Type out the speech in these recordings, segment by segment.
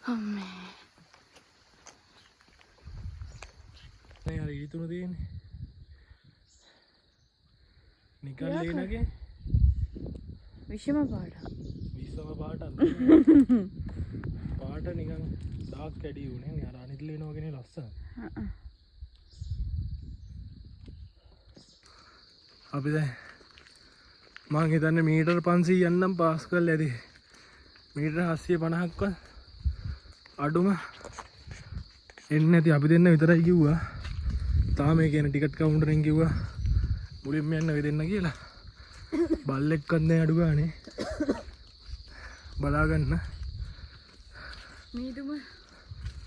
අම්මේ. නේ අර ඊතුන තියෙන්නේ. නිකන් ලේනගේ විෂම පාට. විසම පාටක්. පාට නිකන් ඩාර්ක් කැඩි වුණේ නේ අර අනිත් ලේන වගේනේ ලස්සන. අපි දැන් මං හිතන්නේ මීටර් 500 යන්නම් පාස් කරලා ඇති. මීටර් 750ක්වත් අඩුම එන්නේ නැති අපි දෙන්න විතරයි කිව්වා. තාම මේ කියන ටිකට් කවුන්ටරෙන් කිව්වා මුලින්ම යන්න වෙදෙන්න කියලා. බල්ලෙක්වත් නැහැ අඩු ගානේ. බලා ගන්න. මීදුම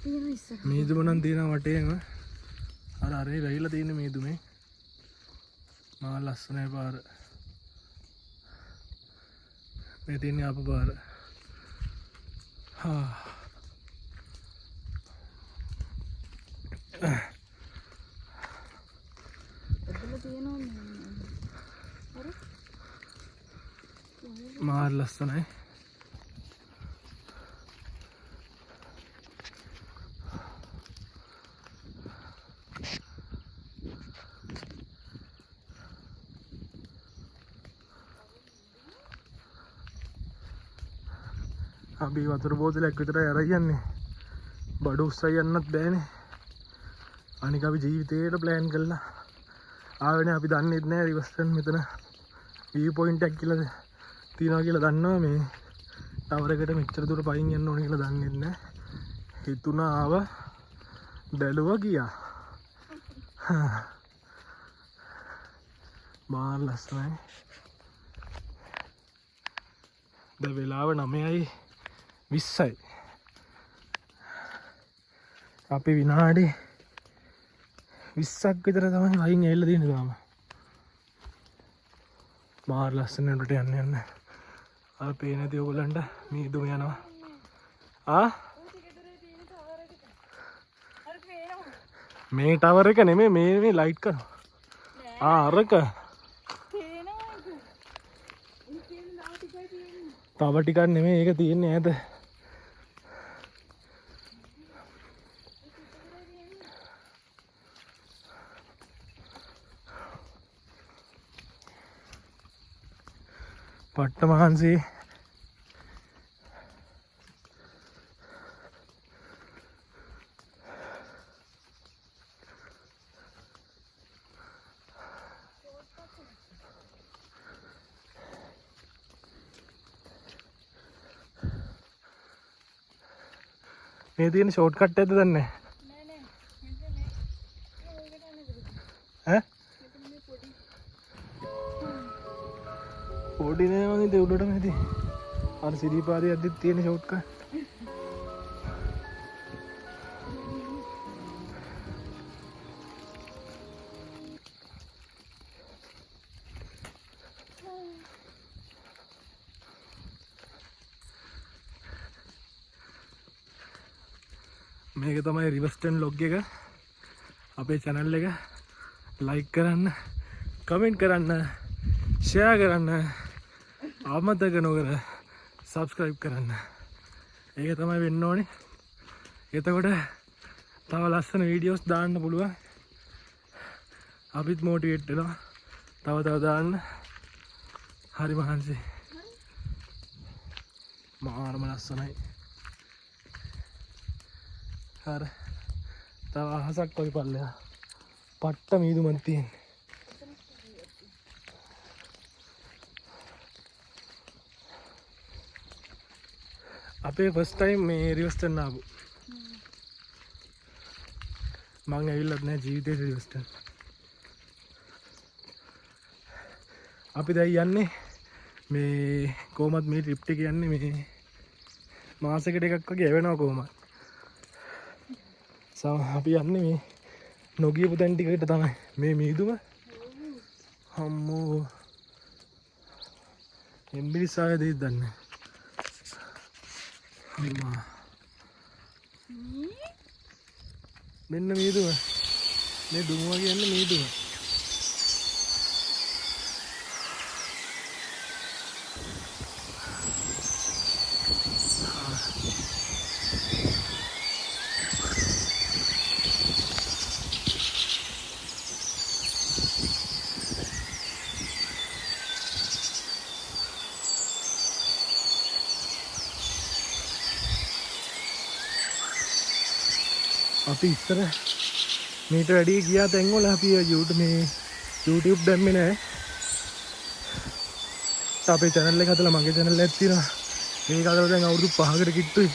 තියෙන ඉස්සර. මීදුම නම් තියෙනවා වටේම. අර අරේ වැහිලා තියෙන මීදුමේ. මා ලස්සනයි පාර. මේ තියෙන්නේ අප පාර. හා. එතන තියෙනවා අර මා ලස්සනයි. අපි වතුර බෝතලයක් විතරයි අරන් යන්නේ. බඩු උස්සයි යන්නත් බෑනේ. අනික අපි ජීවිතේට ප්ලෑන් කළා. ආවෙනේ අපි දන්නේ නැහැ රිවර්ස්ටන් මෙතන view point එකක් කියලා තියනවා කියලා දන්නවා මේ ටවර් එකට මෙච්චර දුර පයින් යන්න ඕනේ කියලා දන්නේ නැහැ. හිතුණා ආව බැලුවා ගියා. මාර ලස්සනයි. දැන් වෙලාව 9:20යි. අපි විනාඩි 20ක් විතර තමයි වයින් ඇවිල්ලා තියෙන්නේ තාම. මාර ලස්සනට යන්න. අර පේන නැති ඔයගලන්ට මීදුම යනවා. මේ ටවර් එක නෙමෙයි මේ ලයිට් කරනවා. අරක. තව ටිකක් නෙමෙයි ඒක තියෙන්නේ ඈත. පට්ට මහන්සි. මේ තියෙන ෂෝට් කට් එකද දන්නේ ඈ පොඩි නෑ වගේ දේ උඩටම ඇති. අර සිරිපාරේ යද්දි තියෙන ෂෝට් කට්. මේක තමයි රිවර්ස්ටන් ලොග් එක. අපේ channel එක like කරන්න, comment කරන්න, share කරන්න, අමතක නොකර subscribe කරන්න. ඒක තමයි වෙන්න ඕනේ. එතකොට තව ලස්සන videos දාන්න පුළුවන්. අපිත් motivate වෙනවා. තව දාන්න. හරි මහන්සි. මාරම ලස්සනයි. අර තව අහසක් වගේ පල්ලෙහා පට්ට මීදුමක් තියෙන්නේ. අපේ ෆස්ට් ටයිම් මේ රිවර්ස්ටන් ආපු. මං ඇවිල්ලත් නැහැ ජීවිතේ රිවර්ස්ටන්. අපි දැන් යන්නේ මේ කොහමත් මේ ට්‍රිප් එක යන්නේ මේ මාසෙකට එකක් වගේ යවෙනවා කොහමත්. අපි යන්නේ මේ නොගියපු තැන් ටිකට තමයි. මේ මීදුම අම්මෝ එම්බිරිසාය දෙයිද දන්නේ. අම්මා මෙන්න මීදුම. මේ දුමුවා කියන්නේ මීදුම. අපි ඉස්සර මීට වැඩි ගියා තැන්වල අපි YouTube දැම්මේ නෑ. අපේ channel එක හදලා මගේ channel එකක් තියෙනවා. මේක හදලා දැන් අවුරුදු 5කට කිට්ටුයි.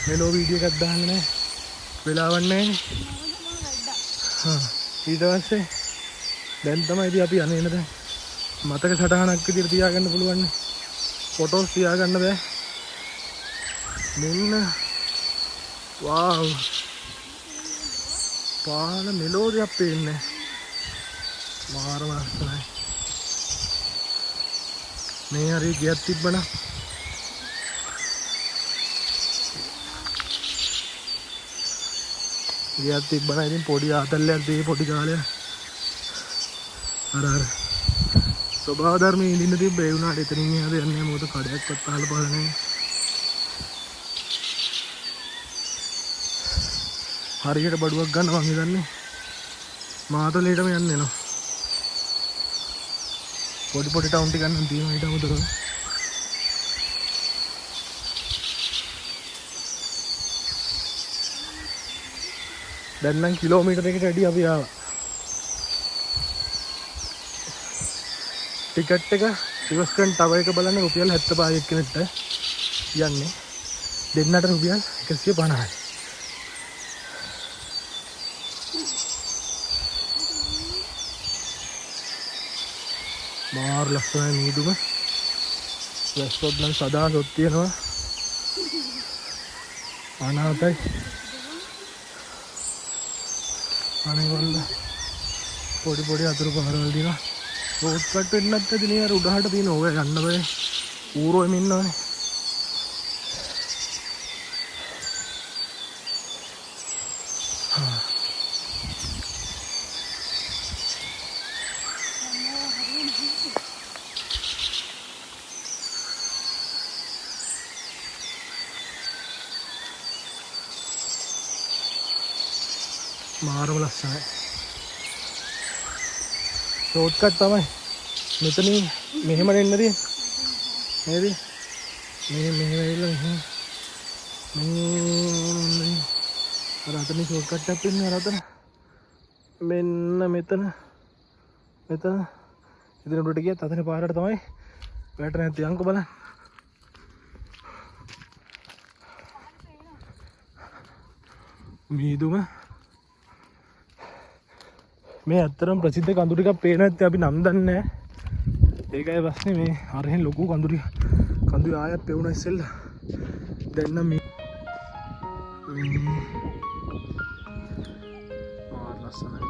මෙලෝ වීඩියෝ එකක් දාන්න නෑ. වෙලාවක් නෑනේ. ඊට පස්සේ දැන් තමයි ඉතින් අපි යන්නේ දැන්. මතක සටහනක් විදිහට තියාගන්න පුළුවන් නේ. ෆොටෝස් තියාගන්න බෑ. මෙන්න වව්. පාන මෙලෝඩියක් පේන්නේ. මාරම ලස්සනයි. මේ හරි ගියක් තිබ්බනම් ඉතින් පොඩි ආතල්ලයක් දෙයි පොඩි කාලේ අර ස්වභාව ධර්මයේ ඉඳින්න තිබ්බ ඒ වුණාට එතනින් එහාට යන්නේ මොකද කඩයක්වත් අහල පහල නැහැ. හරියට බඩුවක් ගන්න මං හිතන්නේ මාතලේටම යන්න එනවා. පොඩි ටවුන් ටිකක් නම් තියෙනවා ඊට අමතරව. දැන් නම් කිලෝමීටරයකට වැඩි අපි ආවා. ටිකට් එක ඉවස්කන් ටවර් එක බලන්න රුපියල් 75ක් කෙනෙක්ට යන්නේ. දෙන්නට රුපියල් 150යි. මාර ලස්සනයි මීදුම. රෙස්ටෝරන්ට් නම් සදාසොත් තියෙනවා. අනාතයි. අනේවල පොඩි අතුරු පහරවල් දිනවා. රෝඩ් කට් වෙන්නත් ඇතිනේ අර උඩහට තියෙන ඕක යන්න බෑ. ඌරෝෙම ඉන්නවනේ. මාරම ලස්සනයි. ෂෝට් කට් තමයි. මෙතනින් මෙහෙම එන්න තියෙන්නේ. නේද? මෙහෙම ඇවිල්ලා මෙහෙම අර අතනේ ෂෝට් කට් එකක් තියෙනවා අර අතන. මෙන්න මෙතන. ඉතින් උඩට ගියත් අතනේ පාරට තමයි වැට නැති අංක බලන්න. මීදුම මේ ඇත්තරම් ප්‍රසිද්ධ කඳු ටිකක් පේන නැත්නම් අපි නම් දන්නේ නැහැ. ඒකයි ප්‍රශ්නේ මේ අරහෙන් ලොකු කඳු ආයෙත් පෙවුණා ඉස්සෙල්ලා. දැන් නම් මේ ලස්සනයි.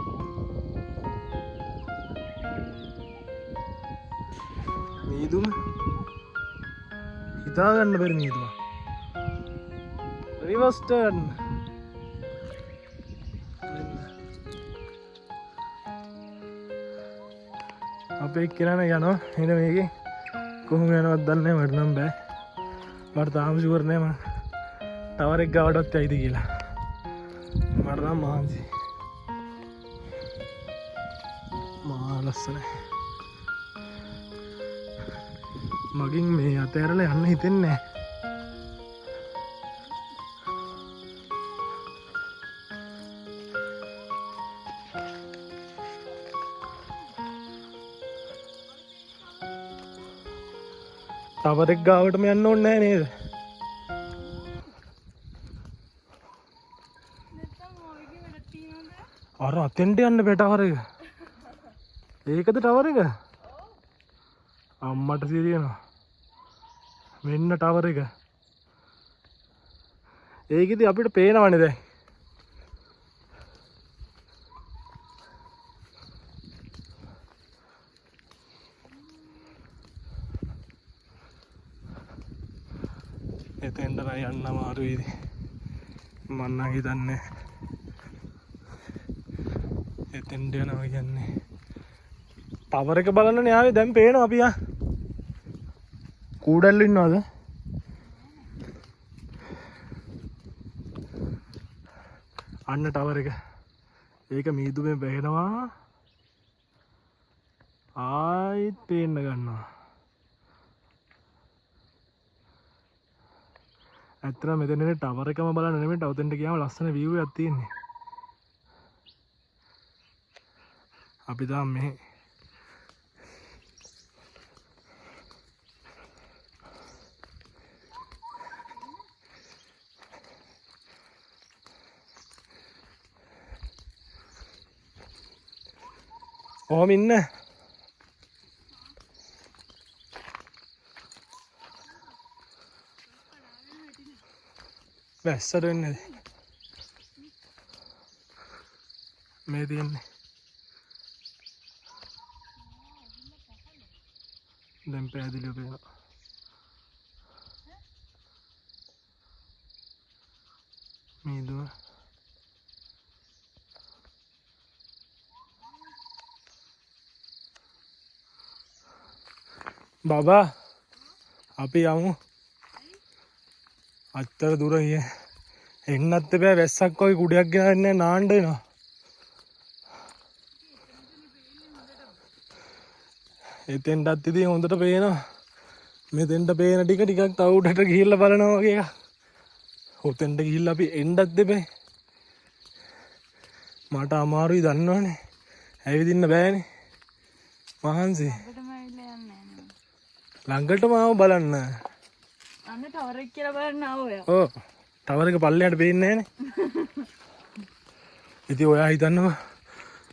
මීදුම හිතා ගන්න බැරි මීදුම. Reverse turn. අපේ එක්කෙනා යනවා එන මේකේ කොහොම යනවද දන්නේ නැහැ. මට නම් බෑ. මට තාම ෂුවර් නෑ මම ටවර් එක ගාවටත් යයිද කියලා. මට නම් මහන්සි. මහා ලස්සනයි. මගින් මේ අතෑරලා යන්න හිතෙන්නේ නැහැ. ටවර් එක ගාවටම යන්න ඕනේ නැහැ නේද? අර අතෙන්ට යන්න බෑ ටවර් එක. ඒකද ටවර් එක? අම්මට සිරියනවා. මෙන්න ටවර් එක. ඒකෙදි අපිට පේනවනේ දැන්. එතෙන්ට නම් යන්න අමාරුයි. මම නම් හිතන්නේ එතෙන්ට යනවා කියන්නේ ටවර් එක බලන්නනේ ආවේ. දැන් පේනවා අපි කූඩල්ලු ඉන්නවද? අන්න ටවර් එක. ඒක මීදුමෙන් වැහෙනවා. ආයිත් පේන්න ගන්නවා. ඇත්තටම මෙතනනේ ටවර් එකම බලන්න නෙමෙයි. ඔතෙන්ට ගියාම ලස්සන view එකක් තියෙන්නේ. අපි තාම මෙහෙ. ඔහොම ඉන්න. වැස්සට වෙන්නේ මේ තියෙන්නේ. දැන් පැහැදිලිව පේනවා. මීදුව බබා අපි යමු. අත්තර දුර ගිය එන්නත් බෑ වැස්සක් වගේ කුඩයක් ගෙනන්නේ නාන්න වෙනවා. එතෙන්ටත් ඉතින් හොඳට පේනවා. මෙතෙන්ට පේන ටික ටිකක් තව උඩට ගිහිල්ලා බලනවා වගේ එකක්. ඔතෙන්ට ගිහිල්ලා අපි එන්නත් දෙපේ. මට අමාරුයි දන්නවනේ. ඇවිදින්න බෑනේ. මහන්සි. ළඟටම ආව බලන්න. අන්න ටවර් එක කියලා බලන්න ආව ඔයා. ඔව්. ටවර් එක පල්ලෙහාට පේන්නේ නැහනේ. ඉතින් ඔයා හිතන්නවා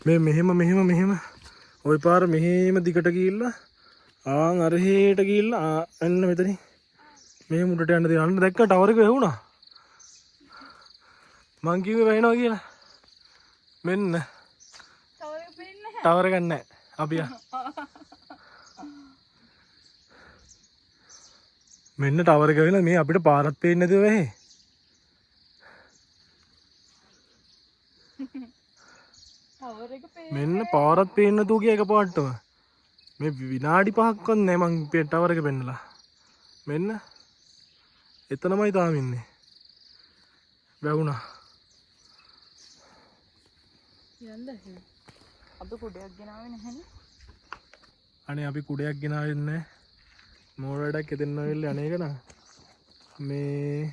මේ මෙහෙම ওই පාර මෙහෙම දිගට ගිහිල්ලා ආන් අර හේට ගිහිල්ලා එන්න මෙතනින් මේ මුඩට යන්න දෙන්න දැක්ක ටවර් එක වැහුණා. මං කිව්වේ වැහෙනවා කියලා. මෙන්න ටවර් එක පේන්නේ නැහැ. ටවර් එකක් නැහැ. අපි මෙන්න ටවර් එක වෙලා මේ අපිට පාරක් පේන්නේ නැතුව වෙහේ. ටවර් එක පේන්නේ. මෙන්න පාරක් පේන්නේ නැතුව ගියා එකපාරටම. මේ විනාඩි 5ක්වත් නැහැ මං ටවර් එක පෙන්නලා. මෙන්න එතනමයි තාම ඉන්නේ. වැහුණා. යන්න එහෙනම්. අපි කුඩයක් ගෙනාවේ නැහැනේ. අනේ අපි කුඩයක් ගෙනාවේ නැහැ. මෝඩ වැඩක් එතෙන් නැවිල්ලා අනේක නා. මේ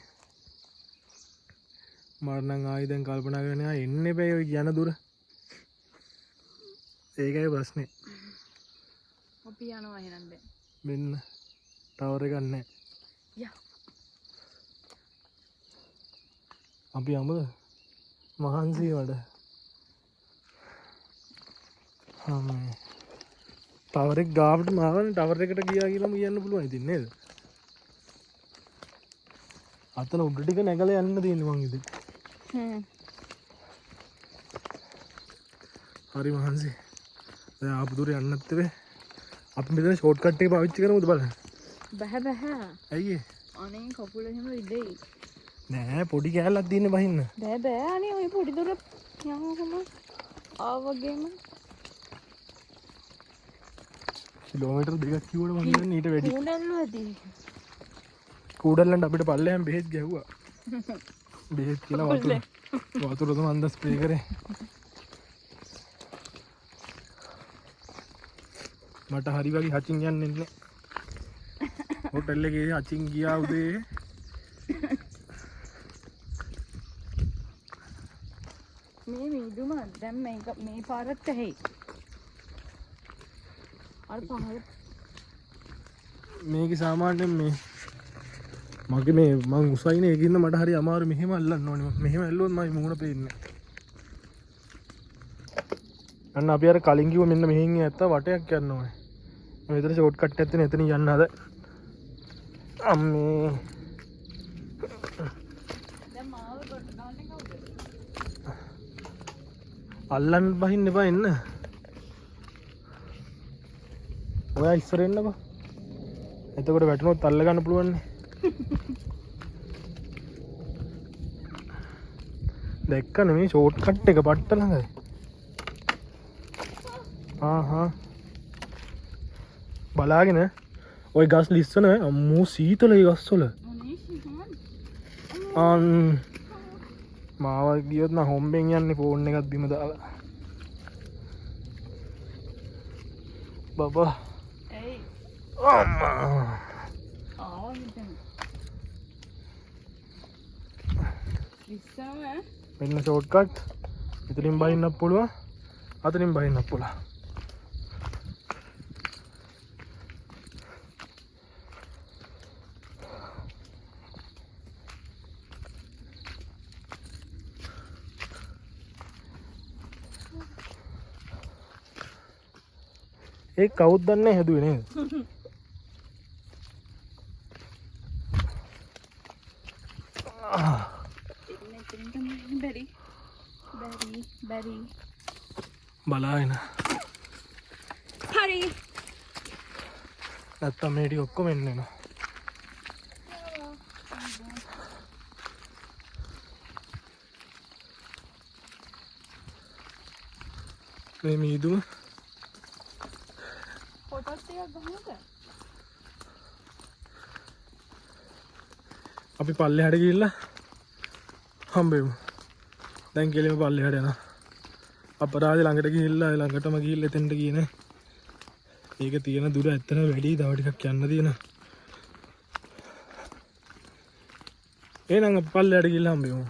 මරණන් ආයි දැන් කල්පනා කරගෙන එන්නේ බෑ ඔය යන දුර. ඒකයි ප්‍රශ්නේ. අපි යනවා එහෙනම් දැන්. මෙන්න ටවර් එකක් නැහැ. යා. අපි යමුද? මහන්සි වඩ. හාමයි. ටවර් එක ගාවට මාවන ටවර් එකට ගියා කියලාම කියන්න පුළුවන් ඉතින් නේද? අතන උඩ ටික නැගලා යන්න තියෙන්නේ මං ඉතින්. හරි මහන්සි. දැන් ආපු දුර යන්නත් වෙයි. අපි මෙතන ෂෝට් කට් එක පාවිච්චි කරමුද බලන්න. බෑ. ඇයි ඒ? අනේ කකුල එහෙම ඉදෙයි. නෑ පොඩි කෑල්ලක් දින්නේ බහින්න. බෑ අනේ ඔය පොඩි දුර යනකොම ආවගේම කිලෝමීටර් 2ක් කිව්වට මං කියන්නේ ඊට වැඩි. කූඩල්ලුවදී. කූඩල්ලන්ට අපිට පල්ලෙහාම බෙහෙත් ගැහුවා. බෙහෙත් කියලා වතුර තමයි අන්ද ස්ප්‍රේ කරේ. මට හරි වගේ හචින් යන්නේ නැහැ. හොටෙල් එකේ හචින් ගියා උදේ. මේ මීදුම දැන් මේ පාරත් ඇහි. අර පහළ මේක සාමාන්‍යයෙන් මේ මගේ මේ මං උසයිනේ ඒකින්ද මට හරි අමාරු මෙහෙම අල්ලන්න ඕනේ. මෙහෙම ඇල්ලුවොත් මගේ මූණ පේන්නේ නැහැ. අන්න අපි අර කලින් කිව්ව මෙන්න මෙහෙන් ඇත්ත වටයක් යන්න ඕනේ. මම විතර ෂෝට් කට් එකක් තියෙන එතන යන්න හද. අම්මේ. දැන් මාව කොට ගන්න කවුද? අල්ලන්න බහින්න එපා එන්න. ඔයා ඉස්සර එන්නකෝ. එතකොට වැටුනොත් අල්ල ගන්න පුළුවන් නේ. දැක්ක නෙමෙයි ෂෝට් කට් එක පට්ට ළඟයි. බලාගෙන ඔය ගස් ලිස්සන අම්මෝ සීතලයි ගස්වල. මාව ගියොත් නම් හොම්බෙන් යන්නේ ෆෝන් එකක් බිම දාලා. බබා. ඇයි? අම්මා. ඉස්සම මෙන්න ෂෝට් කට්. ඉතින් බහින්නත් පුළුවන්. අතනින් බහින්නත් පුළුවන්. ඒ කවුද දන්නේ හැදුවේ නේද? බැරි බලාගෙන හරි නැත්තම් මේ ටික ඔක්කොම එන්න එනවා. මේ මීදුම ෆොටෝස් ටිකක් ගන්නද? අපි පල්ලෙහාට ගිහිල්ලා හම්බෙමු. දැන් කෙලිම පල්ලෙහාට යනවා. අපරාධ ළඟට ගිහිල්ලා ළඟටම ගිහිල්ලා එතෙන්ට ගියේ නේ. ඒක තියෙන දුර ඇත්තට වැඩි. තව ටිකක් යන්න තියෙනවා. එහෙනම් අපි පල්ලෙහාට ගිහිල්ලා හම්බෙමු.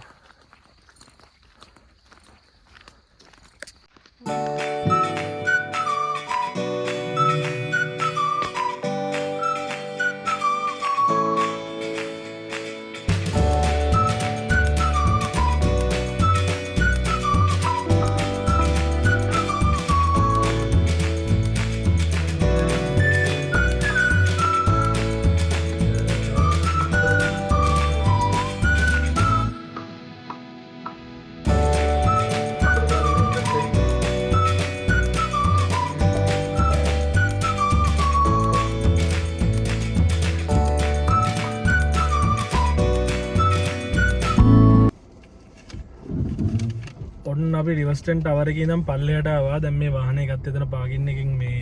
ඔන්න අපි රිවර්ස්ටන් ටවර් එකේ ඉඳන් පල්ලෙහාට ආවා. දැන් මේ වාහනේ ගත්ත එතන පාකින් එකකින් මේ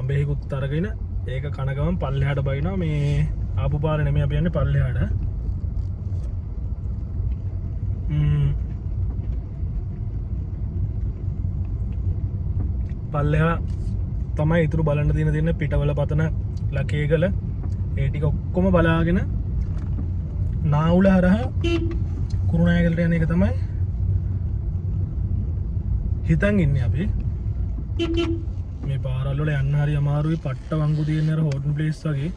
අඹේකුත් අරගෙන ඒක කන ගමන් පල්ලෙහාට බයිනවා. මේ ආපු පාර නෙමෙයි අපි යන්නේ පල්ලෙහාට. පල්ලෙහා තමයි ඉතුරු බලන්න තියෙන පිටවල පතන ලකේගල ඒ ටික ඔක්කොම බලාගෙන නාවුල හරහා කුරුණෑගලට යන එක තමයි හිතන් ඉන්නේ අපි. මේ පාරවල් වල යන්න හරි අමාරුයි. පට්ට වංගු තියෙන අර හෝටල් ප්ලේස් වගේ.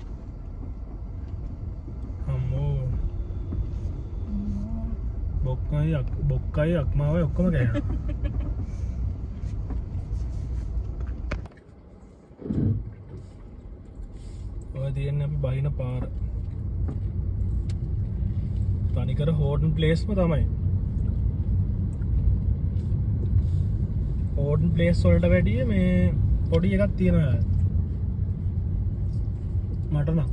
අම්මෝ බොක්කයි අක්මාවයි ඔක්කොම ගෑනවා. ඔය තියෙන්නේ අපි බයින පාර. තනිකර හෝටල් ප්ලේස්ම තමයි. හෝටල් ප්ලේස් වලට වැඩිය මේ පොඩි එකක් තියෙනවා මට නම්.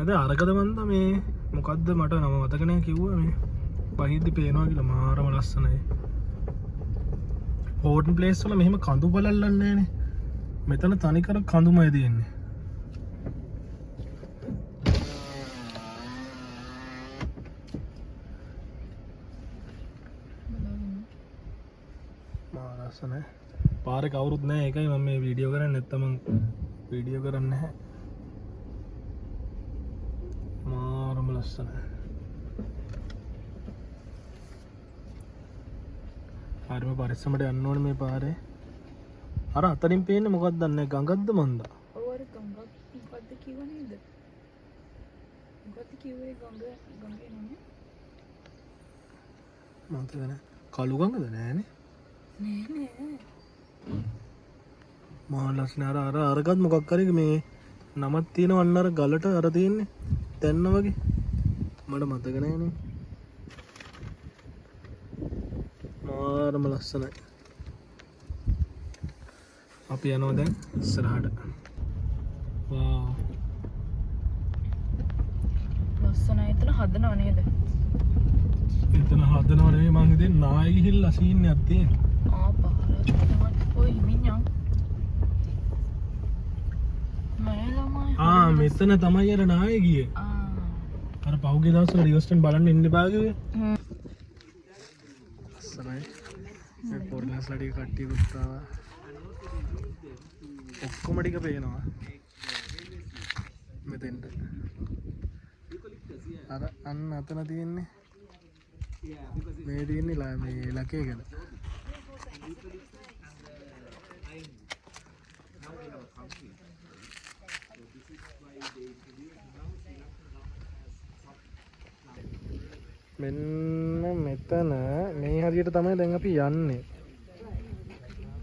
අද අරකද මන්ද මේ මොකක්ද මට නම මතක නෑ කිව්වා මේ බහිද්දි පේනවා කියලා මාරම ලස්සනයි. හෝටන් ප්ලේස් වල මෙහෙම කඳු බලල්ලන්නේ නෑනේ. මෙතන තනිකර කඳුමයි තියෙන්නේ. මාරසනේ. පාරේ කවුරුත් නෑ ඒකයි මම මේ වීඩියෝ කරන්නේ නැත්තම් මම වීඩියෝ කරන්නේ නැහැ. මාරම ලස්සනයි. හරිම පරිස්සමට යන්න ඕනේ මේ පාරේ. අර අතරින් පේන්නේ මොකක්ද දන්නේ ගඟක්ද මන්ද? ඔව් අර ගඟක් මොකද්ද කිව්ව නේද? මොකද්ද කිව්වේ ගඟේ නම? මන්ද නෑ. කළු ගඟද නෑනේ. නෑ. මා ලස්සන අර අරගත් මොකක් හරි මේ නමක් තියෙනව අන්න අර ගලට අර තියෙන්නේ තැන්න වගේ මට මතක නෑනේ. මාරම ලස්සනයි. අපි යනවා දැන් ඉස්සරහට. වාව් ලස්සනයි. එතන හදනව නේද? එතන හදනව නෙමෙයි මං හිතන්නේ නාය ගිහිල්ලා සීන් එකක් තියෙනවා. පාර ඔය මිනිහා මෙතන තමයි අර නාය ගියේ. අර පහුගිය දවස්වල රිවර්ස්ටන් බලන්න ඉන්න බාගේ. ලස්සනයි. මේ පොර්ලස්ලා ටික කට්ටියකුත් ආවා. ඔක්කොම ටික පේනවා. මෙතෙන්ට. අර අන්න අතන තියෙන්නේ. මේ තියෙන්නේ මේ ලකේ ගල. මෙන්න මෙතන මේ හරියට තමයි දැන් අපි යන්නේ.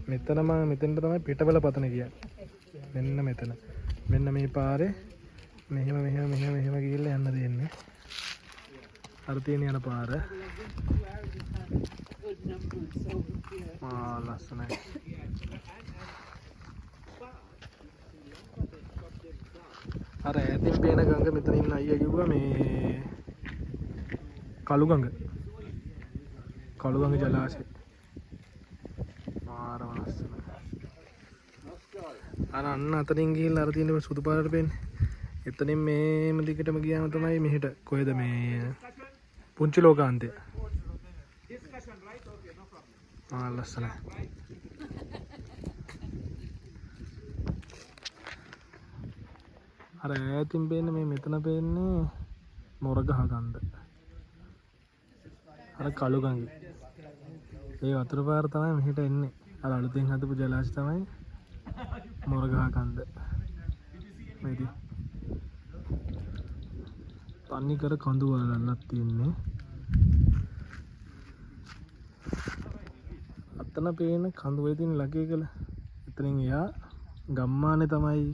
මෙතනම මෙතෙන්ට තමයි පිටවල පතන කියන්නේ. මෙන්න මෙතන. මෙන්න මේ පාරේ මෙහෙම ගිහිල්ලා යන්න දෙන්නේ. අර තියෙන යන පාර. ලස්සනයි. අර ඈතින් පේන ගඟ මෙතන ඉන්න අයියා කිව්වා මේ කළු ගඟ ජලාශය. මාරම ලස්සනයි. අර අන්න අතරින් ගිහිල්ලා අර තියෙන සුදු පාරට පේන්නේ. එතනින් මේම දිගටම ගියාම තමයි මෙහෙට කොහෙද මේ පුංචි ලෝකාන්තය. ලස්සනයි. අර ඈතින් පේන්නේ මේ මෙතන පේන්නේ මොරගහ කන්ද. අර කළු ගඟ. ඒ වතුර පාර තමයි මෙහෙට එන්නේ. අර අලුතෙන් හදපු ජලාශය තමයි මොරගහ කන්ද. මේදී තනි කර කඳු වලල්ලක් තියෙන්නේ. අතන පේන කඳු වල තියෙන ලකේ කල. එතනින් එයා ගම්මානේ තමයි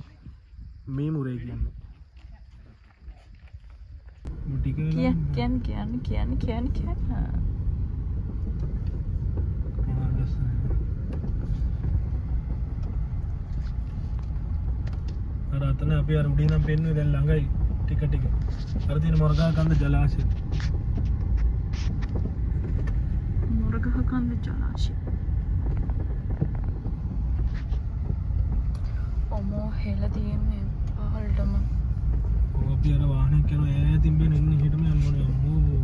මේ මුරේ කියන්නේ. කියන්නේ. අර අතන අපි අර උඩින් නම් පෙන්නුවේ දැන් ළඟයි ටික. අර තියෙන මොරගහ කන්ද ජලාශය. මොරගහ කන්ද ජලාශය. ඔමෝ හෙලා තියෙන්නේ පහළටම. ඔව් අපි අර වාහනයක් යනවා ඈතින් බෙන ඉන්නේ හිටම යන්න ඕනේ අම්මෝ.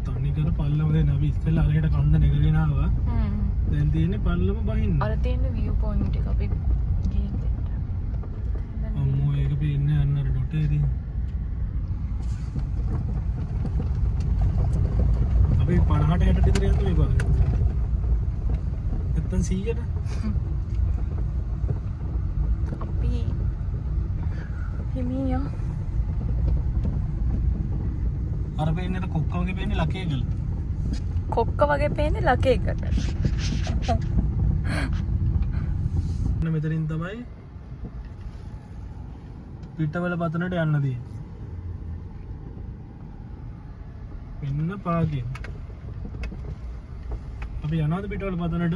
තනිකර පල්ලම දැන් අපි ඉස්සෙල්ලා අරහෙට කන්ද නැගගෙන ආවා. දැන් තියෙන්නේ පල්ලම බහින්න. අර තියෙන view point එක අපි ගිහින් අම්මෝ ඒක පේන්නේ අන්න අර ඩොටේදී. අපි 50ට 60ට විතර යන්න මේ පාරේ. නැත්තම් 100ට. අපි හිමියා අර පේන්නේ කොක්ක වගේ පේන්නේ ලකේ ගල. කොක්ක වගේ පේන්නේ ලකේකට. මෙතනින් තමයි පිටවල පතනට යන්න තියෙන්නේ. මෙන්න පාගින් අපි යනවාද පිටවල පතනට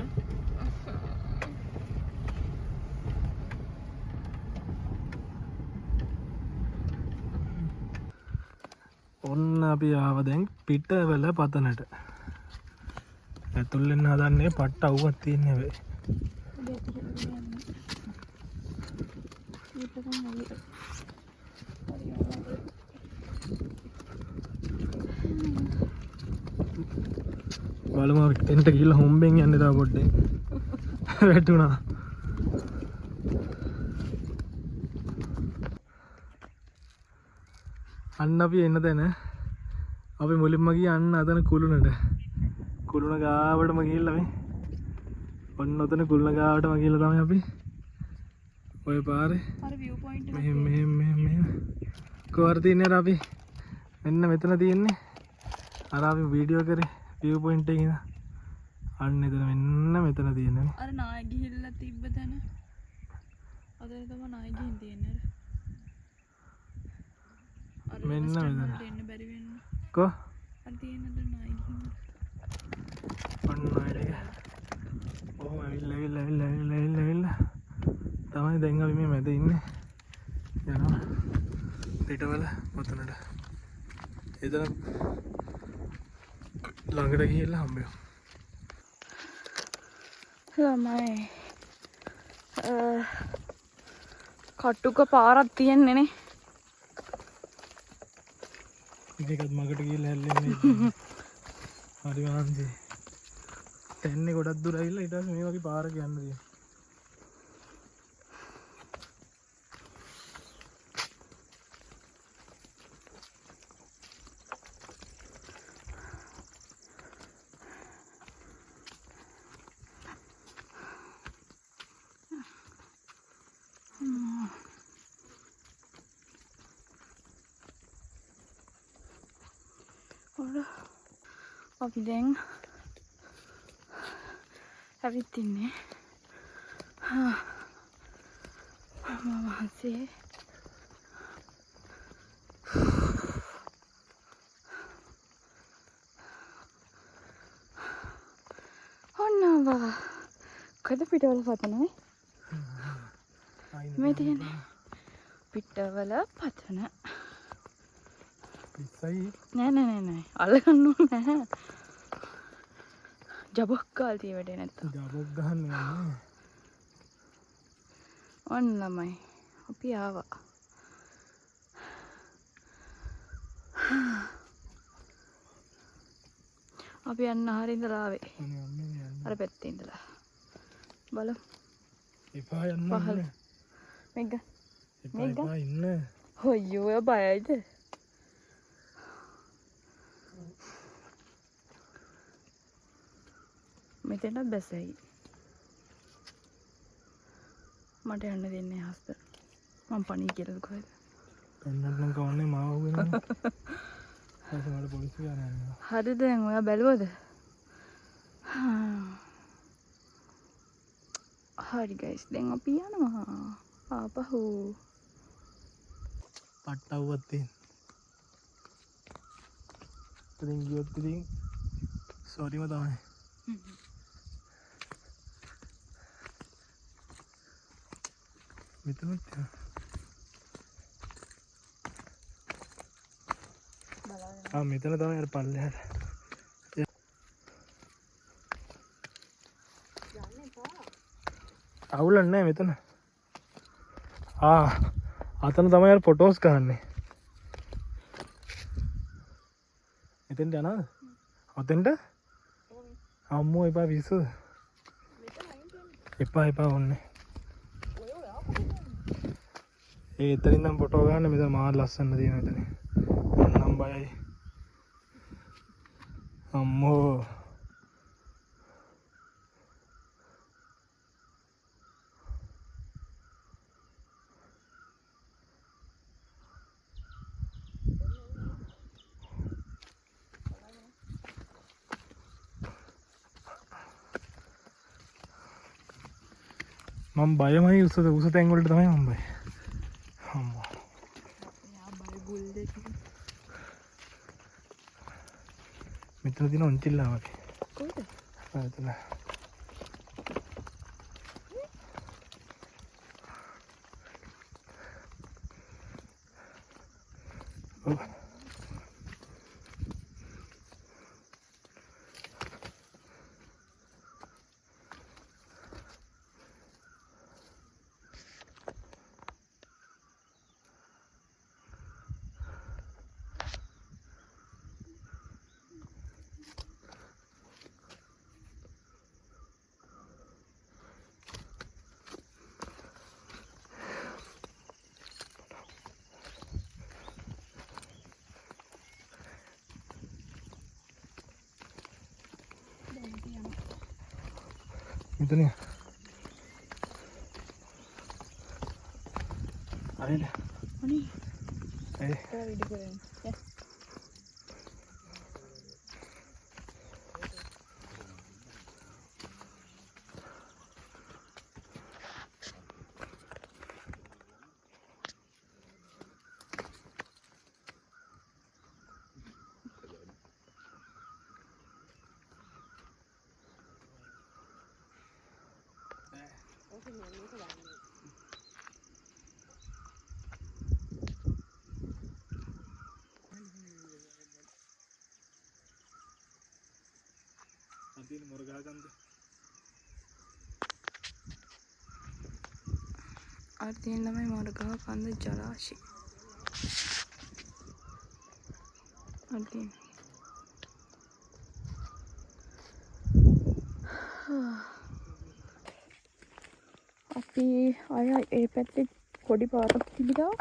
ඔන්න අපි ආව දැන් පිටවල පතනට ඇතුල් වෙන්න හදන්නේ පට්ට අවුවක් තියෙන්නේ වෙයි බලමු එතනට ගිහලා හොම්බෙන් යන්න තා පොඩ්ඩේ වැටුණා අන්න අපි එන්න දැන අපි මුලින්ම ගියේ අන්න අතන කුළුණ ගාවටම ගිහිල්ලා මේ ඔන්න ඔතන කුළුණ ගාවටම ගිහිල්ලා තමයි අපි ඔය පාරේ අර view point එක මෙහෙම කොහර තියන්නේ අර අපි මෙන්න මෙතන තියෙන්නේ අර අපි වීඩියෝ කරේ view point එකේ ඉඳන් අන්න එතන මෙන්න මෙතන තියෙන්නේ නේ අර නාය ගිහිල්ලා තිබ්බ තැන අතන තමයි නාය ගිහින් තියෙන්නේ අර මෙන්න මෙතන එන්න බැරි වෙන්න කො අර තියෙන අතන නාය ගිහින් ඔන්න ඔයඩේ ඔහොම ඇවිල්ලා තමයි දැන් අපි මේ මැද ඉන්නේ යනවා පිටවල පතනට එතන ළඟට ගිහිල්ලා හම්බෙමු ළමයි කටුක පාරක් තියෙන්නේ නේ මේකත් මගට ගිහිල්ලා හැල්ලෙන්නේ හරි වහන්සේ එන්නේ ගොඩක් දුර ඇවිල්ලා ඊට පස්සේ මේ වගේ පාරක යන්න තියෙනවා අපි දැන් ඇවිත් ඉන්නේ මහන්සියේ ඔන්න කොහෙද පිටවල පතනනේ මේ තියෙන්නේ පිටවල පතන පිස්සයි නෑ අල්ලගන්න ඕනේ නැහැ ජබක් කාල් තිය වැඩේ නැත්තම් ජබක් ගහන්න යන්නේ ඔන්න ළමයි අපි ආවා අපි යන්න හරිය ඉඳලා ආවේ අර පැත්තේ ඉඳලා බලමු එපා යන්න පහළ මෙග්ග එපා ඉන්න හොයියෝ ඔය බයයිද මෙතනත් බැසයි මට යන්න දෙන්නේ හස්ත මම පණී කියලා කොහෙද කන්නත් නම් කවන්නේ මාව වෙනවා ඊට මට පොලිසිය යනවා හරිද දැන් ඔයා බැලුවද හරි ගයිස් දැන් අපි යනවා ආපහු පට්ටවුවත් තියෙන ඉතින් ගියොත් ඉතින් සෝරිම තමයි මෙතනත් මෙතන තමයි අර පල්ලෙහාට අවුලක් නැහැ මෙතන අතන තමයි අර ෆොටෝස් ගහන්නේ එතෙන්ට යනවද ඔතෙන්ට අම්මෝ එපා පිස්සුද එපා ඔන්නේ ඒ එතනින් නම් ෆොටෝ ගන්න මෙතන මාර ලස්සන තියෙනවා එතන නම් බයයි අම්මෝ මම බයමයි උස තැන් වලට තමයි මම බය අම්මෝ යා බයි බුල් දෙක මෙතන තියෙන ඔන්චිල්ලා වගේ. කොහෙද? එතන. ඔව්. මෙතන හරිද? අනේ ඒ වැඩි කරන්නේ. අදින මුර්ගා ගන්ද අර තියෙන තමයි මොරගහ කන්ද ජලාශය. අර තියෙන. අපි අය ඒ පැත්තේ පොඩි පාරක් තිබිලා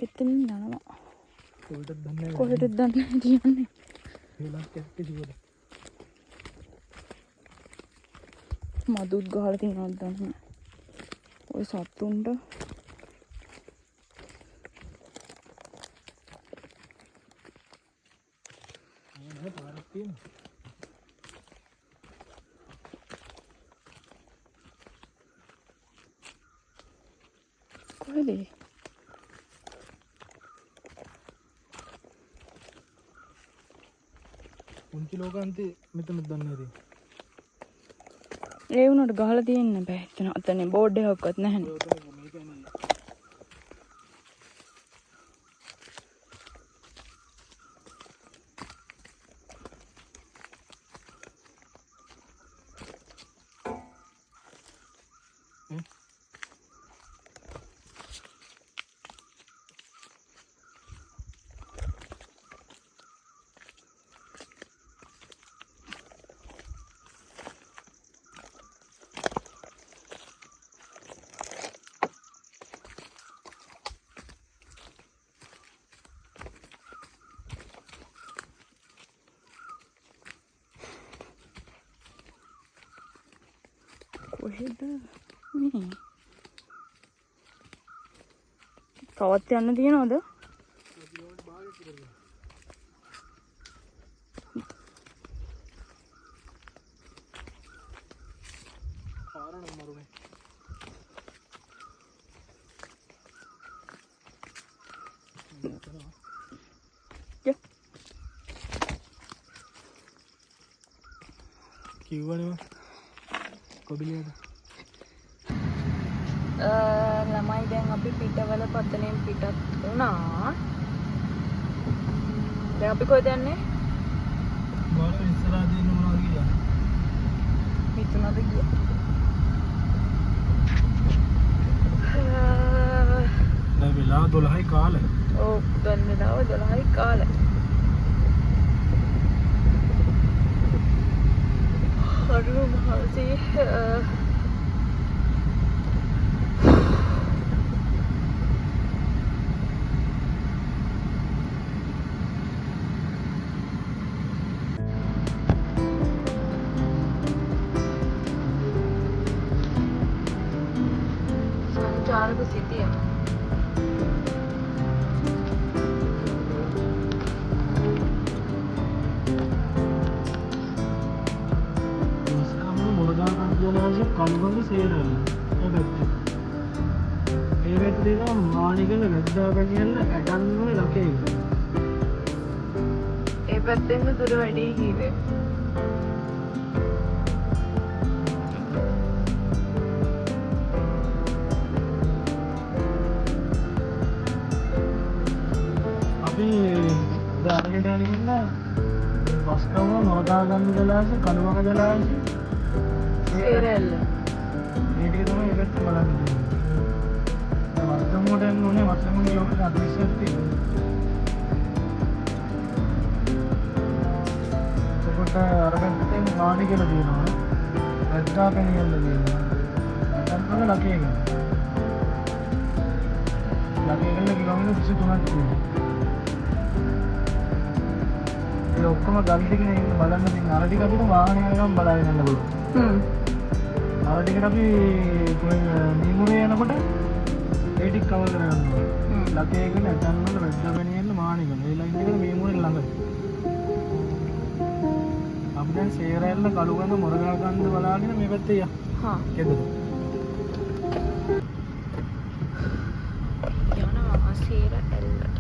එතනින් යනවා. කොහෙටද දන්නේ නැහැ. කොහෙටද දන්නේ නැහැ තියන්නේ. වෙලක් කැක්කේ ජීවද. මදුත් ගහලා තියෙනවද දන්නේ නැහැ. ඔය සත්තුන්ට නෑ පාරක් තියෙනවා. කොහෙද? උන්චි ලෝකාන්තේ මෙතන දන්නේ නැහැ. ඒ වුණාට ගහලා තියෙන්න බෑ. එතන අතනේ බෝඩ් එකක්වත් නැහැනේ. ඔය තමයි මේ කියන්නේ. කොහෙද මේ? තවත් යන්න තියනවද? පාරණ මරුනේ. කිව්වනේ මම කොබිලියද ළමයි දැන් අපි පිටවල පතනෙන් පිටත් වුණා. දැන් අපි කොහෙද යන්නේ? බලන්න ඉස්සරහදී මොනවද කියලා. හිතුණාද ගියා? දැන් වෙලා 12යි කාලේ. ඔව් දැන් වෙලාව 12යි කාලේ. හරිම මහන්සි. සංචාරක සිටිය. කම්බල සේරල ඒ පැත්තේ නම් මානිකල වැද්දා පැනියල්ල ඇටන් වල ලකේ පැත්තෙන්ද දුර වැඩි කීවේ. අපි දාරකට යනකින්න බස්කම නොදාගන්න ජලාශ කළුවක ජලාශ සේරැල්ල. ඒ ටික තමයි ඒකට බලන්න තියෙන්නේ. වස්තමුවට යන්න ඕනේ. වස්තමුවේ ලෝකෙට අදේශයක් තියෙනවා. එතකොට අර පැත්තෙන් මාණි කියලා තියෙනවා. රජ්ජා පෙනියල්ල තියෙනවා. නැත්නම් ලකේ ගන්න. ලකේ ගන්න කිලෝමීටර් 23ක් තියෙනවා. ඒ ඔක්කොම ගල් ටිකනේ ඉන්න බලන්න තියෙන. අර ටික අපිට වාහනේ යනකම් බලාගෙන යන්න පුළුවන්. අර ටිකට අපි නිමුනේ යනකොට ඒ ටික කවර් කරගන්න ඕනේ. ලකේක නැතනම් වල රජ්ජාපැණියෙන්න මාණිකන. ඒ ලයින් එකට මේ මුනේ ළඟ. අපි දැන් සේරැල්ල කළුගඳ මොරගල් ගන්ද බලාගෙන මේ පැත්තේ යන්න. හා. ගෙදර. යනවා සේරැල්ලට.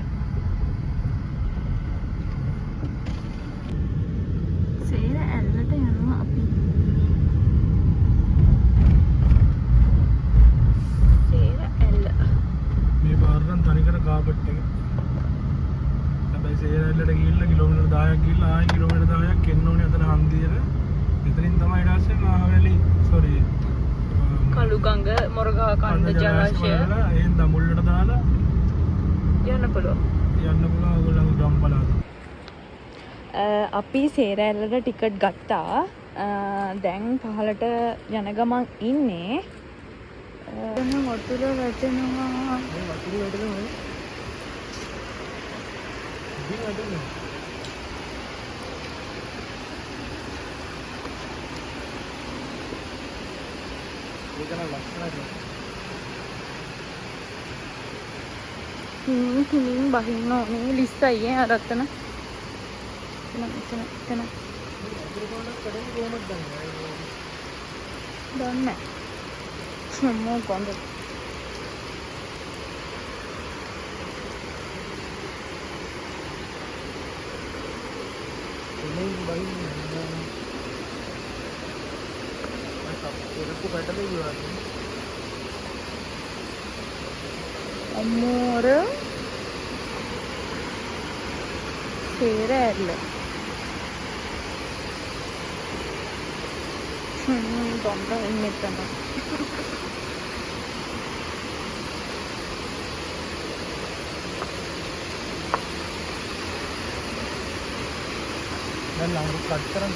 සේරැල්ලට යනවා අපි. සේරැල්ල. මේ පාර නම් තනිකර කාපට් එක. හැබැයි සේරැල්ලට ගිහිල්ලා කිලෝමීටර් 10ක් ගිහිල්ලා ආයෙ කිලෝමීටර් 10ක් එන්න ඕනේ අතන හන්දියට. එතනින් තමයි ඊට පස්සේ මහවැලි සෝරි කළුගඟ මොරගහ කන්ද ජලාශය එහෙන් දඹුල්ලට දාලා යන්න පුළුවන්. ඕගොල්ලෝ ගම් පළාත. අපි සේරැල්ලට ටිකට් ගත්තා. දැන් පහලට යන ගමන් ඉන්නේ. වතුර වැටෙනවා. මේ වතුර වැටෙනවා. ඉතින් වැටෙනවා. ඒක නම් ලස්සනයි. හිමින් බහින්න ඕනේ ලිස්ට් අයියේ අර අතන. එතන. වතුර කොහොමද කඩන්නේ කොහොමද දන්නේ? දන්නේ නැහැ. සම්මෝ ගොන්ද. එන්නේ බහින්නේ. ඒක කොහෙටද ගියන්නේ? අම්මෝර සේරැල්ල. ගොන්ද එන්නේ එතන. දැන් ළඟට කට් කරන්න.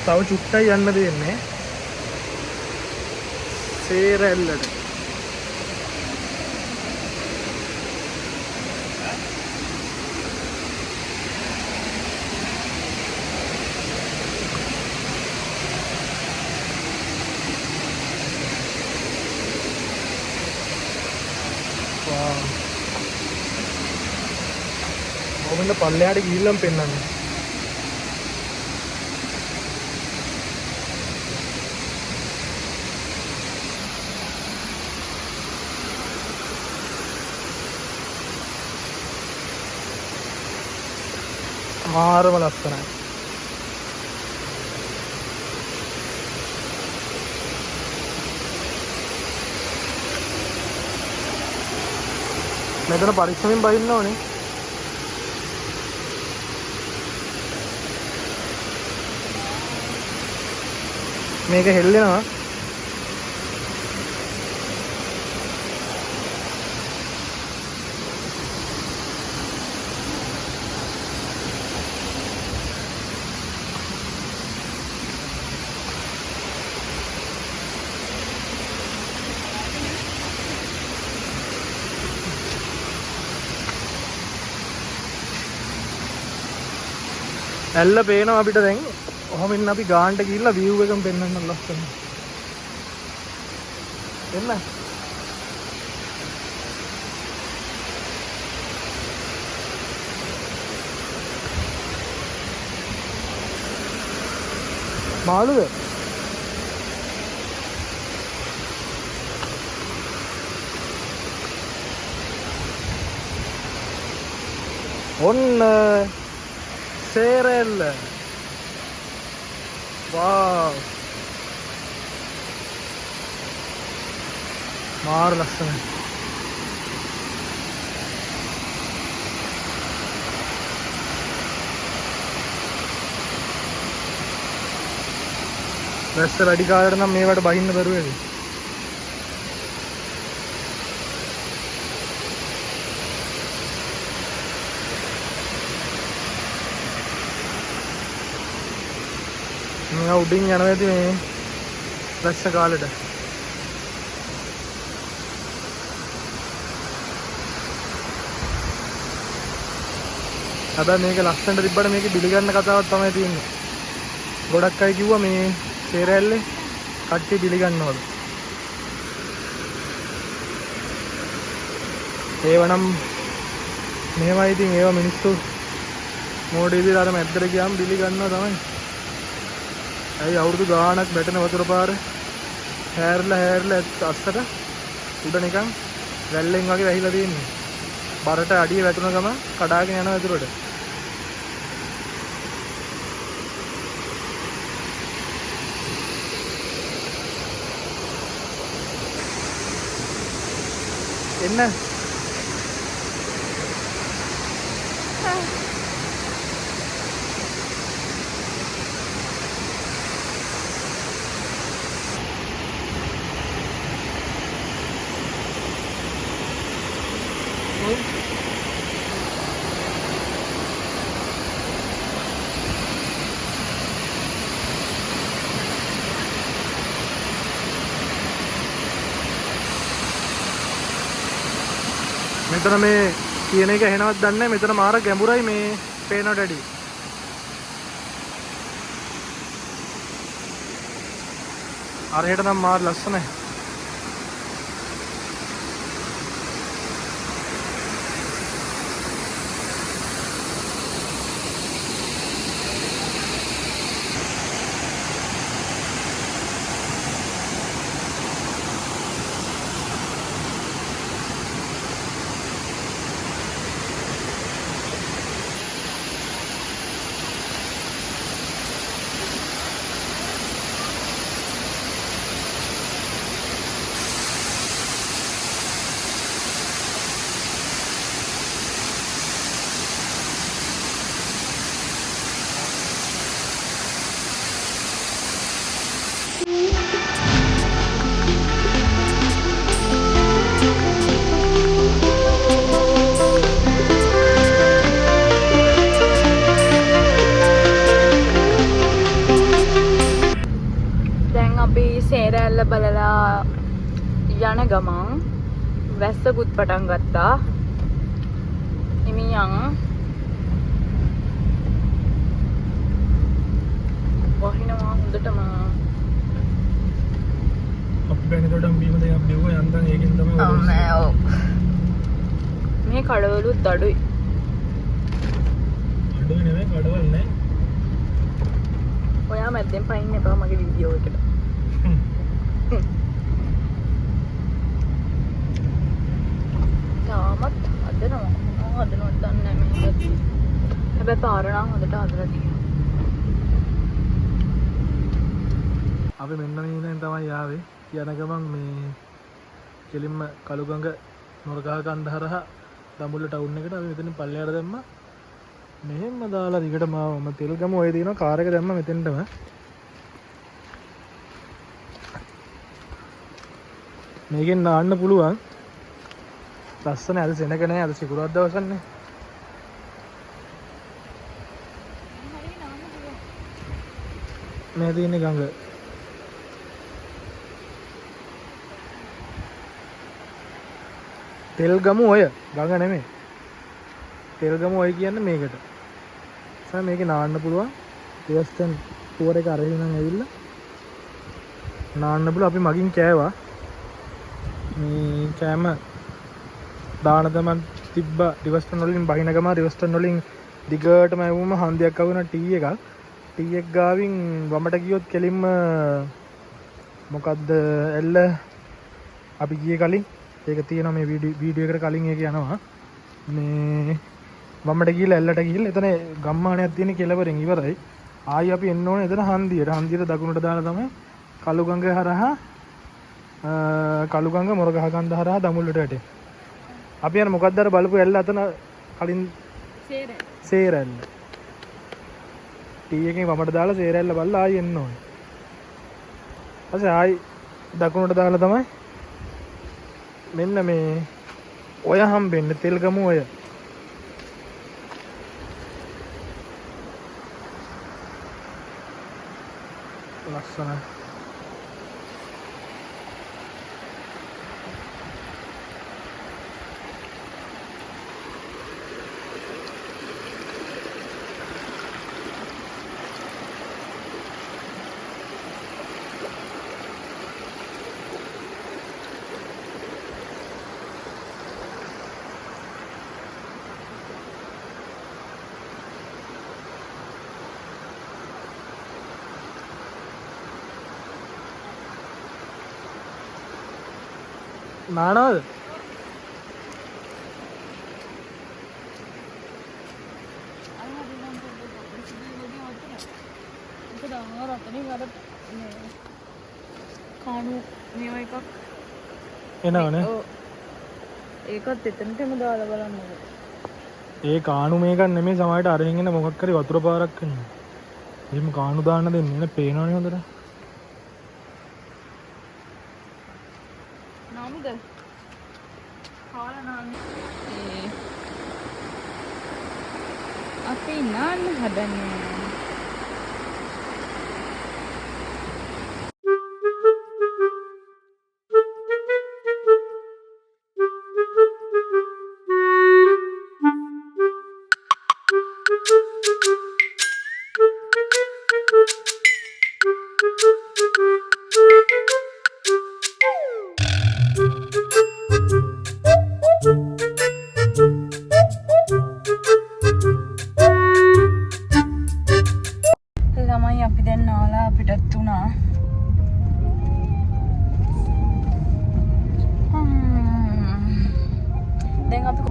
තව චුට්ටයි යන්න දෙන්නේ. සේරැල්ලට. වාව්. ඔබෙන් පල්ලෙහාට ගිහිල්ලාම පෙන්නන්නේ. මාරම ලස්සනයි. මෙතන පරිස්සමෙන් බහින්න ඕනේ. මේක හෙල්ලෙනවා. ඇල්ල පේනවා අපිට දැන්. ඔහොම ඉන්න අපි ගානට ගිහිල්ලා view එකම පෙන්වන්න ලස්සන. එන්න. මාළුද? ඔන්න සේරෙල්ල. වාව්. මාර ලස්සනයි. වැස්ස වැඩි කාලයට නම් මේවට බහින්න බැරුව වෙයි. මේ උඩින් යනවා ඇති මේ වැස්ස කාලෙට. හැබැයි මේක ලස්සනට තිබ්බට මේකේ බිලි ගන්න කතාවක් තමයි තියෙන්නේ. ගොඩක් අය කිව්වා මේ සේරැල්ලේ කට්ටිය බිලි ගන්නවලු. ඒවනම් මෙහෙමයි ඉතින් ඒවා මිනිස්සු මෝඩ විදිහට අර මැද්දට ගියාම බිලි ගන්නවා තමයි. ඇයි අවුරුදු ගාණක් බැටෙන වතුර පාර හැරලා අස්සට උඩ නිකන් වැල්ලෙන් වගේ වැහිලා තියෙන්නේ. බරට අඩිය වැටුණ ගම කඩාගෙන යනවා වතුරට. එන්න මෙතන මේ කියන එක ඇහෙනවද දන්නේ නැහැ. මෙතන මාර ගැඹුරයි මේ පේනට ඇඩි. අරහෙට නම් මාර ලස්සනයි. සේරැල්ල බලලා යන ගමන් වැස්සකුත් පටන් ගත්තා. හිමියන් වහිනවා හොඳටම. අපි බැනතොටම බීම දෙයක් බිව්වා යන්තම් ඒකෙන් තමයි මේ කඩවලුත් අඩුයි. අඩුයි නෙමෙයි කඩවල නෑ. ඔයා මැද්දෙන් පයින් එපා මගේ වීඩියෝ එකට. තාමත් හදනවා හදනවත් දන්නේ නැහැ මේකත්. හැබැයි පාර නම් හොඳට හදලා තියෙනවා. අපි මෙන්න මේ ඉඳන් තමයි ආවේ. යන ගමන් මේ කෙලින්ම කළුගඟ නොරගහ කන්දහරහා දඹුල්ල ටවුන් එකට අපි මෙතනින් පල්ලෙහාට දැම්මා. මෙහෙම දාලා දිගටම ආවම තෙල්ගම ඔය තියෙනවා කාර් එක දැම්මා මෙතෙන්ටම. මේකෙන් නාන්න පුළුවන්. ලස්සන අද සෙනග නැහැ. අද සිකුරාදා දවසන්නේ. මේ තියෙන්නේ ගඟ. තෙල්ගම ඔය ගඟ නෙමෙයි. තෙල්ගම ඔය කියන්නේ මේකට. සම මේකේ නාන්න පුළුවන්. ඊවස්තන් පුවර එක අරගෙන නම් ඇවිල්ලා නාන්න පුළුවන්. අපි මගින් කෑවා. මේ කෑම දාන තමන් තිබ්බා රිවර්ස්ටන් වලින් බහින ගම රිවර්ස්ටන් වලින් දිගටම ඇවුම හන්දියක් අවුන ටී එකක්. ටී එක ගාවින් වමට ගියොත් කෙලින්ම මොකද්ද එල්ල අපි ගියේ කලින් ඒක තියෙනවා මේ වීඩියෝ එකට කලින් ඒක යනවා. මේ වමට ගිහලා ඇල්ලට ගිහලා එතන ගම්මානයක් තියෙන කෙළවරෙන් ඉවරයි. ආයි අපි එන්න ඕනේ එතන හන්දියට. හන්දියට දකුණට දාලා තමයි කළුගඟ හරහා කළුගඟ මොරගහකන්ද හරහා දඹුල්ලට වැටෙන්නේ. අපි යන මොකක්ද අර බලපු ඇල්ල අතන කලින් සේරැල්ල. ටී එකෙන් වමට දාලා සේරැල්ල බලලා ආයි එන්න ඕනේ. ඊපස්සේ ආයි දකුණට දාලා තමයි මෙන්න මේ ඔය හම්බෙන්නේ තෙල්ගමු ඔය. ලස්සනයි. නානවද? කාණු මේවා එකක් එනවනේ. ඒකත් එතනටම දාලා බලන්න. ඒ කාණු මේකක් නෙමෙයි සමහරට අරගෙන එන මොකක් හරි වතුර පාරක් වෙනවා. එහෙම කාණු දාන්න දෙන්නේ නේ පේනවනේ හොඳට. නාමුද? කාලා නාන්නේ. අපි නාන්න හදන්නේ. ළමයි අපි දැන් නාලා පිටත් වුණා. දැන් අපි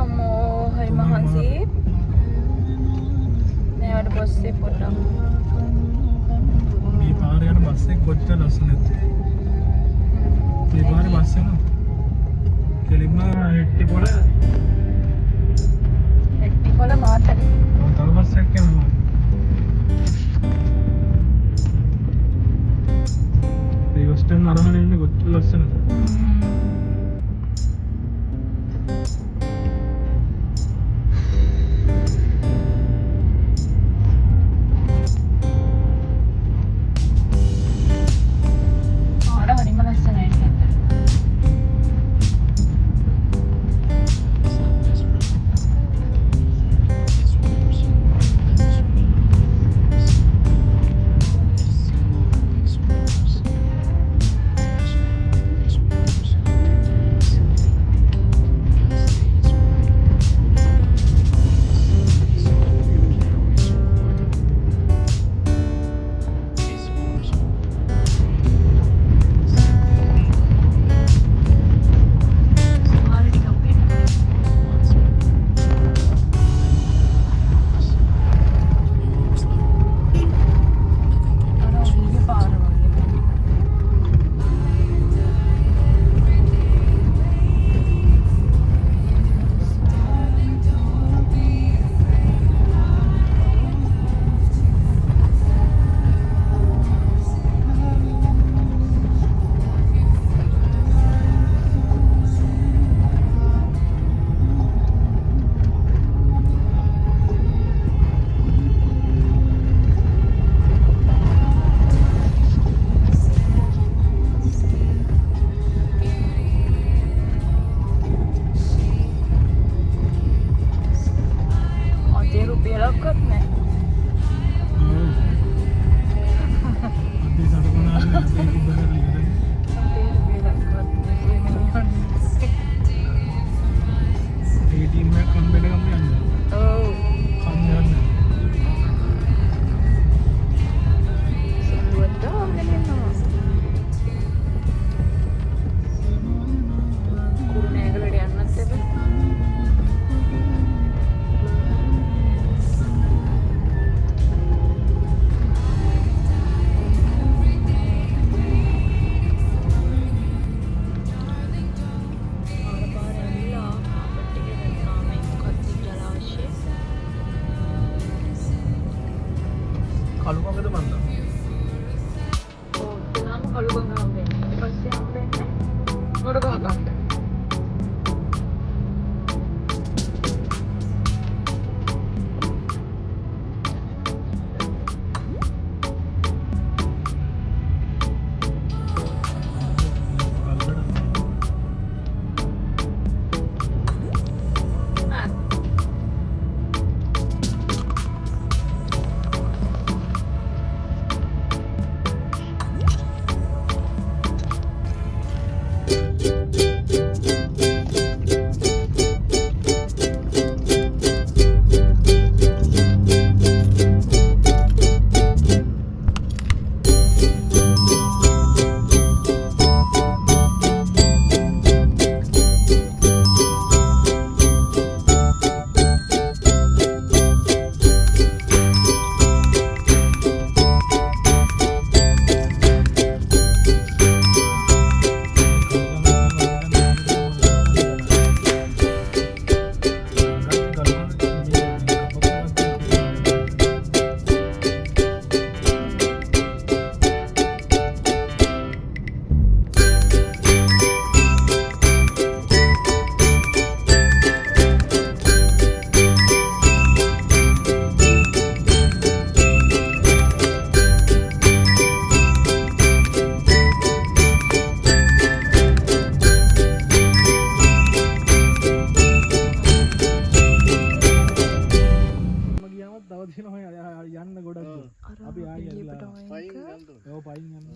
අම්මෝ හරි මහන්සි. මේවට පස්සේ පොඩ්ඩක් මේ පාරේ යන බස් එක කොච්චර ලස්සනද? මේ පාරේ බස් එක කෙලින්ම හෙට්ටිපොළ මාතර. තව බස් එකක් යනවා. ඒ වෙස්ටර්න් අරගෙන ඉන්නේ කොච්චර ලස්සනද? ඩ්‍රොයින් එක. ඔව් පයින් යන්න.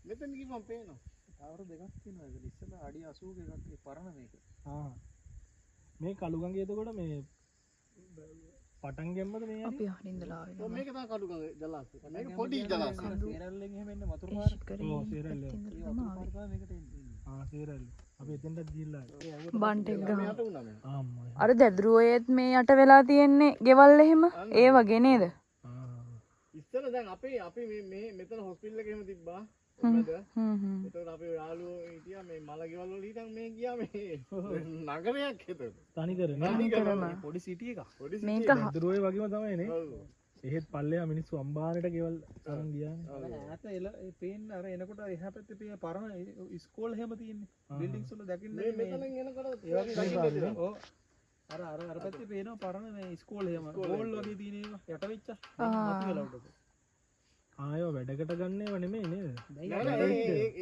මෙතන කිව්වම පේනවා. අවුරු දෙකක් තියෙනවා ඒක ඉස්සෙල්ලා අඩි 80ක එකක් ඒ පරණ මේක. ආ මේ කළුගඟේ එතකොට මේ පටන් ගැම්මද මේ අපි අහන ඉඳලා ආවේ. ඔව් මේක තමයි කඩුගඟ ජලාශය. මේක පොඩි ජලාශය. සේරල්ලෙන් එහෙම එන්නේ වතුර පාර. ඔව් සේරල්ල. ඒ වතුර පාර තමයි මේකට එන්නේ. ආ සේරල්ල. අපි එතෙන්ට ගිහිල්ලා බන්ට් එක ගහලා. යට වුණා මේ. ආම්මයි. අර දැදුරුවේත් මේ යට වෙලා තියෙන්නේ ගෙවල් එහෙම ඒ වගේ නේද? ඉස්සර දැන් අපි මේ මෙතන හොස්පිටල් එකේ එහෙම තිබ්බා. මොකද? එතකොට අපේ යාළුවෝ හිටියා මේ මල ගෙවල් වල හිටන් මේ ගියා මේ නගරයක් එතකොට. තනිකර පොඩි සිටි එකක්. පොඩි මේක දරුවෝ වගේම තමයි නේ. ඔව්. එහෙත් පල්ලෙහා මිනිස්සු අම්බානට ගෙවල් අරන් ගියානේ. ඈත ඒ පේන්න අර එනකොට එහා පැත්තේ පේන පරණ ඉස්කෝල හැම තියෙන්නේ. බිල්ඩින්ග්ස් වල දකින්න මේ මෙතනින් එනකොට ඒ වගේ දකින්න. ඔව්. අර පැත්තේ පේනවා පරණ මේ ඉස්කෝල හැම. ගෝල් වගේ තියෙන ඒවා යට වෙච්ච. මතු වෙලා උඩට. ආයෝ වැඩකට ගන්නේව නෙමෙයි නේද?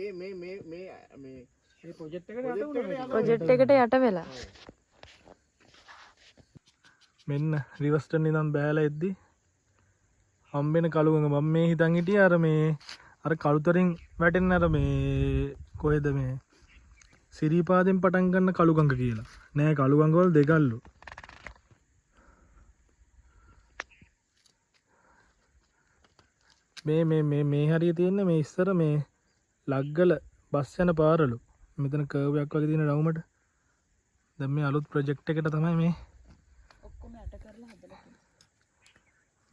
ඒ මේ ඒ ප්‍රොජෙක්ට් එකට යට වුණා. ප්‍රොජෙක්ට් එකට යට වෙලා. මෙන්න රිවර්ස්ටන් ඉඳන් බෑලා එද්දි හම්බෙන කළුගඟ මම මේ හිතන් හිටියේ අර මේ අර කළුතරින් වැටෙන අර මේ කොහෙද මේ සිරිපාදෙන් පටන් ගන්න කළුගඟ කියලා. නෑ කළුගඟ වල දෙකල්ලු. මේ හරිය තියෙන්නේ මේ ඉස්සර මේ ලග්ගල බස් යන පාරලු. මෙතන කර්ව් එකක් වගේ තියෙන රවුමට. දැන් මේ අලුත් ප්‍රොජෙක්ට් එකට තමයි මේ ඔක්කොම යට කරලා හදලා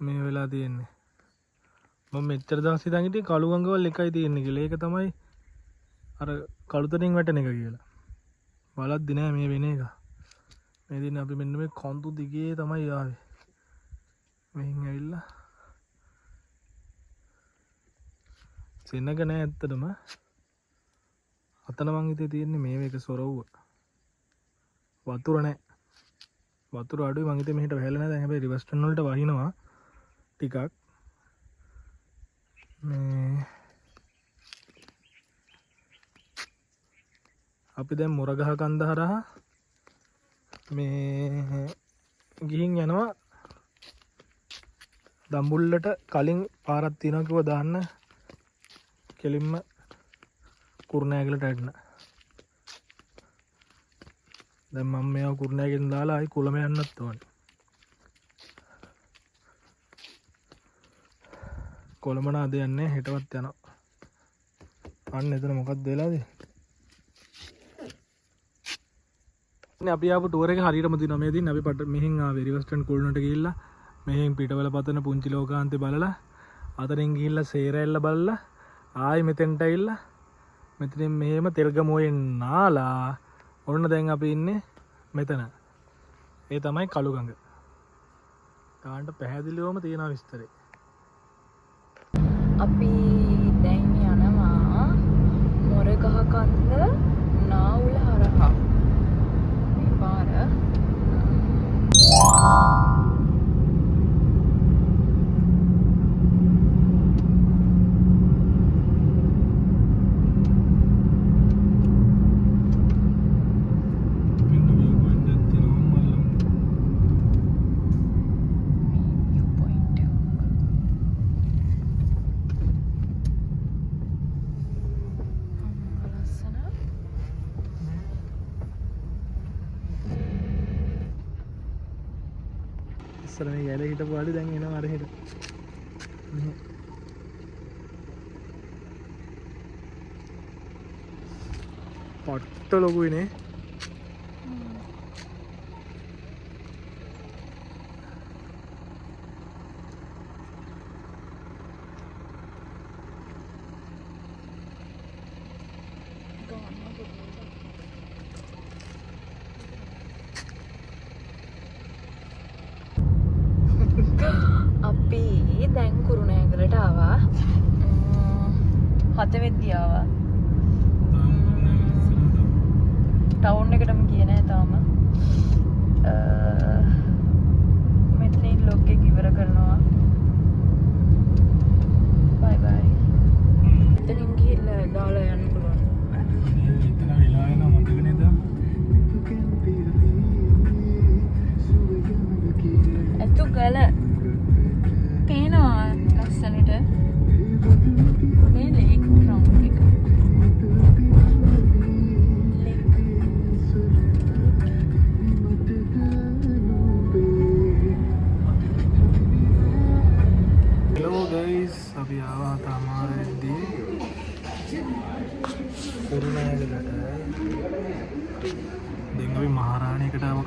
මේ වෙලා තියෙන්නේ. මම මෙච්චර දවස් ඉඳන් හිටියේ කළුගඟ වල එකයි තියෙන්නේ කියලා. ඒක තමයි අර කළුතරින් වැටෙන එක කියලා. බලද්දි නෑ මේ වෙන එක. මේ දින අපි මෙන්න මේ කොන්තු දිගේ තමයි ආවේ. මෙහින් ඇවිල්ලා සෙනග නෑ ඇත්තටම. අතන මං හිතේ තියෙන්නේ මේ වේක සොරවුව. වතුර නෑ. වතුර අඩුයි මං හිතේ මෙහෙට වැහැලා නෑ. දැන් හැබැයි රිවර්ස්ටන් වලට වහිනවා ටිකක්. මේ අපි දැන් මොරගහ කන්ද හරහා මේ ගිහින් යනවා දඹුල්ලට කලින් පාරක් තියෙනවා කිව්වා දාන්න කෙලින්ම කුරුණෑගලට ඇන්න. දැන් මම මේව කුරුණෑගලෙන් දාලා ආයි කුලම යන්නත් ඕනේ. කොළඹ නාද යන්නේ හෙටවත් යනවා. අන්න එතන මොකක්ද වෙලාද? ඉතින් අපි ආපු ටුවර් එක හරියටම දිනවා මේ දින අපි මෙහෙන් ආවේ රිවර්ස්ටන් කුළුණට ගිහිල්ලා මෙහෙන් පිටවල පතන පුංචි ලෝකාන්තේ බලලා අතරින් ගිහිල්ලා සේරැල්ල බලලා ආයි මෙතෙන්ට ඇවිල්ලා මෙතනින් මෙහෙම තෙල්ගමුවෙන් නාලා ඔන්න දැන් අපි ඉන්නේ මෙතන. ඒ තමයි කළුගඟ. ගානට පැහැදිලිවම තියෙන විස්තරේ. අපි දැන් යනවා මොරගහ කන්ද නාවුල හරහා. මේ පාර ඉස්සර මේ ගැලේ හිටපු අඩි දැන් එනවා අර හෙට. පට්ට ලොකුයි නේ. අපි දැන් කුරුණෑගලට ආවා. 7 වෙද්දී ආවා. ටවුන් එකටම ගියේ නෑ තාම. මෙතනින් ලොග් එක ඉවර කරනවා. බයි බයි. එතනින් ගිහලා දාලා යන්න පුළුවන්. එතන වෙලා එනවා මතක නේද? ඇතු ගල පේනවා ලස්සනට.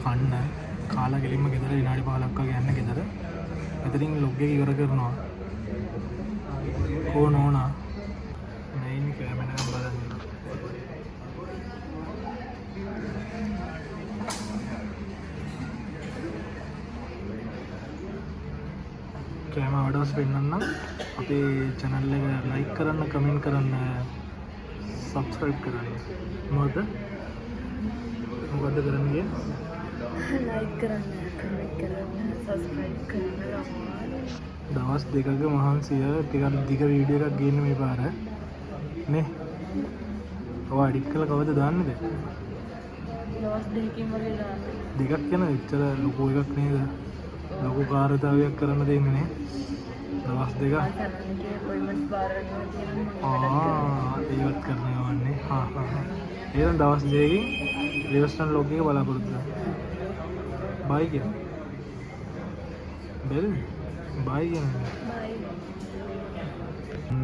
කන්න කාලා කෙලින්ම ගෙදර විනාඩි 15ක් වගේ යන්න ගෙදර. එතනින් ලොග් එක ඉවර කරනවා. ඕ නෝනා නයින් කැමරා එක බලන්න. කැම වඩස් පෙන්වන්න අපේ channel එක like කරන්න comment කරන්න subscribe කරන්න මොකද කරන්නේ like කරන්න comment කරන්න subscribe කරන්න දවස් දෙකක මහන්සිය ටිකක් දිග වීඩියෝ එකක් ගේන්න මේ පාර නේ ඔය එඩිට් කළා කවද දාන්නේද දවස් දෙකකින් වගේ දාන්න දෙකක් යන එච්චර ලොකු එකක් නේද ලොකු කාර්යතාවයක් කරන්න දෙන්නේ නේ දවස් දෙක appointments බාරගෙන තියෙනවා ඒවත් කරනවා වන්නේ එහෙනම් දවස් දෙකකින් රිවර්ස්ටන් ලොග් එක බලාපොරොත්තු වෙන්න බයි කියන බෙල් බයි කියන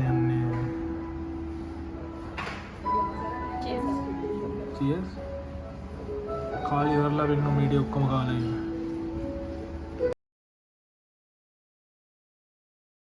යන්නේ cheers කාලි ඉවරලා වෙන්න මීඩියා ඔක්කොම කාලා ඉන්න